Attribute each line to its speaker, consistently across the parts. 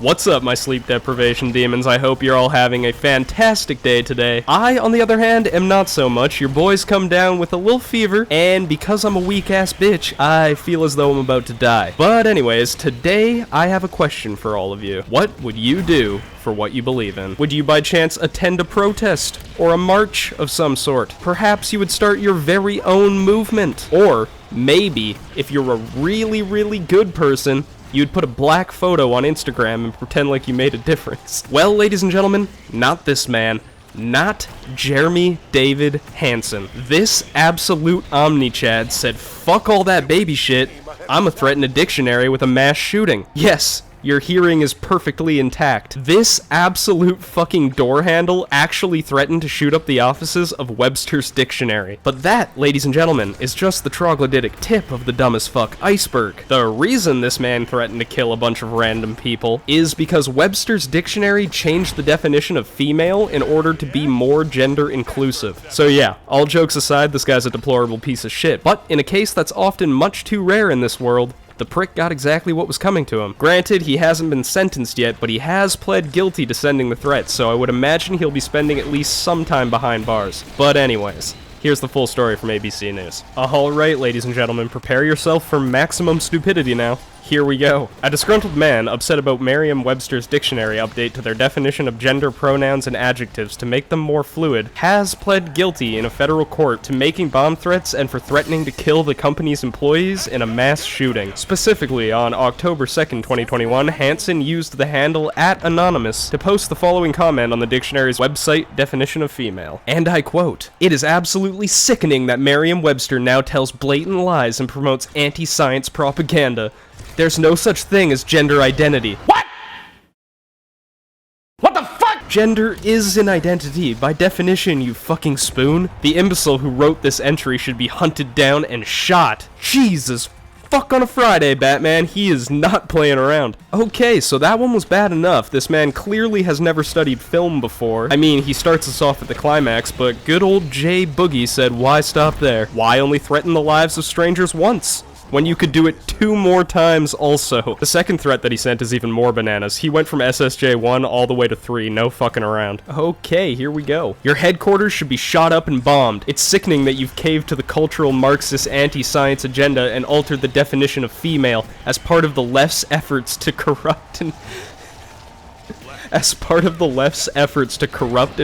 Speaker 1: What's up, my sleep deprivation demons? I hope you're all having a fantastic day today. I, on the other hand, am not so much. Your boy's come down with a little fever, and because I'm a weak-ass bitch, I feel as though I'm about to die. But anyways, today I have a question for all of you. What would you do for what you believe in? Would you by chance attend a protest or a march of some sort? Perhaps you would start your very own movement. Or maybe, if you're a really good person, you'd put a black photo on Instagram and pretend like you made a difference. Well, ladies and gentlemen, not this man. Not Jeremy David Hansen. This absolute omnichad said, fuck all that baby shit, I'ma threaten a dictionary with a mass shooting. Yes, your hearing is perfectly intact. This absolute fucking door handle actually threatened to shoot up the offices of Webster's Dictionary. But that, ladies and gentlemen, is just the troglodytic tip of the dumb as fuck iceberg. The reason this man threatened to kill a bunch of random people is because Webster's Dictionary changed the definition of female in order to be more gender inclusive. So yeah, all jokes aside, this guy's a deplorable piece of shit. But in a case that's often much too rare in this world, the prick got exactly what was coming to him. Granted, he hasn't been sentenced yet, but he has pled guilty to sending the threats, so I would imagine he'll be spending at least some time behind bars. But anyways, here's the full story from ABC News. Alright, ladies and gentlemen, prepare yourself for maximum stupidity now. Here we go. A disgruntled man upset about Merriam-Webster's dictionary update to their definition of gender pronouns and adjectives to make them more fluid has pled guilty in a federal court to making bomb threats and for threatening to kill the company's employees in a mass shooting. Specifically, on October 2nd, 2021, Hansen used the handle @Anonymous to post the following comment on the dictionary's website definition of female. And I quote, "It is absolutely sickening that Merriam-Webster now tells blatant lies and promotes anti-science propaganda. There's no such thing as gender identity." What? What the fuck? Gender is an identity, by definition, you fucking spoon. The imbecile who wrote this entry should be hunted down and shot. Jesus fuck on a Friday, Batman. He is not playing around. Okay, so that one was bad enough. This man clearly has never studied film before. I mean, he starts us off at the climax, but good old Jay Boogie said, why stop there? Why only threaten the lives of strangers once, when you could do it 2 more times also? The second threat that he sent is even more bananas. He went from SSJ 1 all the way to 3, no fucking around. Okay, here we go. Your headquarters should be shot up and bombed. It's sickening that you've caved to the cultural Marxist anti-science agenda and altered the definition of female as part of the left's efforts to corrupt and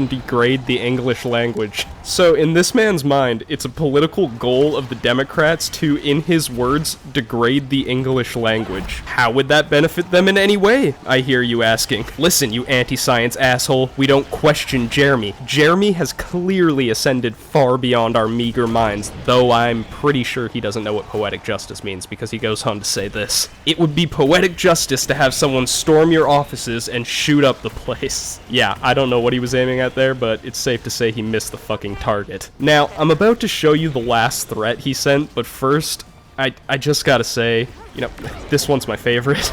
Speaker 1: degrade the English language. So, in this man's mind, it's a political goal of the Democrats to, in his words, degrade the English language. How would that benefit them in any way, I hear you asking? Listen, you anti-science asshole, we don't question Jeremy. Jeremy has clearly ascended far beyond our meager minds, though I'm pretty sure he doesn't know what poetic justice means, because he goes on to say this. It would be poetic justice to have someone storm your offices and shoot up the place. Yeah, I don't know what he was aiming at there, but it's safe to say he missed the fucking target. Now, I'm about to show you the last threat he sent, but first, I just gotta say, you know, this one's my favorite.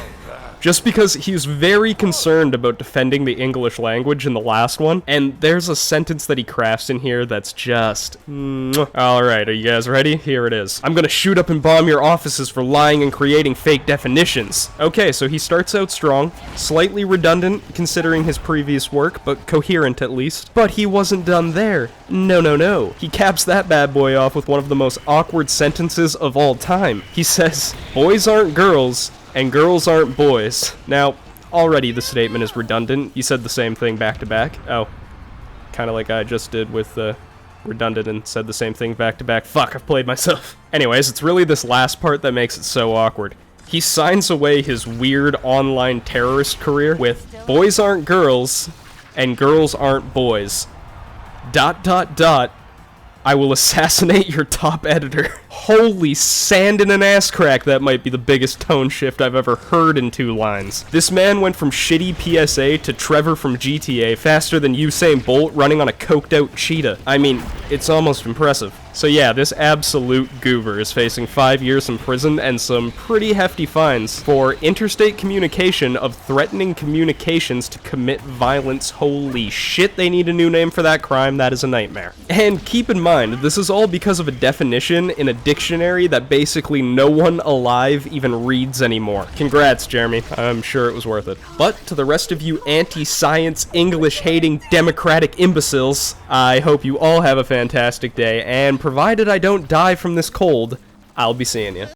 Speaker 1: Just because he was very concerned about defending the English language in the last one, and there's a sentence that he crafts in here that's just... Alright, are you guys ready? Here it is. "I'm gonna shoot up and bomb your offices for lying and creating fake definitions." Okay, so he starts out strong, slightly redundant considering his previous work, but coherent at least. But he wasn't done there. No. He caps that bad boy off with one of the most awkward sentences of all time. He says, "Boys aren't girls, and girls aren't boys." Now, already the statement is redundant. You said the same thing back to back. Oh, kind of like I just did with redundant and said the same thing back to back. Fuck, I've played myself. Anyways, it's really this last part that makes it so awkward. He signs away his weird online terrorist career with, "Boys aren't girls, and girls aren't boys. ... I will assassinate your top editor." Holy sand in an ass crack, that might be the biggest tone shift I've ever heard in 2 lines. This man went from shitty PSA to Trevor from GTA faster than Usain Bolt running on a coked out cheetah. I mean, it's almost impressive. So yeah, this absolute goober is facing 5 years in prison and some pretty hefty fines for interstate communication of threatening communications to commit violence. Holy shit, they need a new name for that crime. That is a nightmare. And keep in mind, this is all because of a definition in a dictionary that basically no one alive even reads anymore. Congrats, Jeremy. I'm sure it was worth it. But to the rest of you anti-science, English-hating, democratic imbeciles, I hope you all have a fantastic day, and provided I don't die from this cold, I'll be seeing you.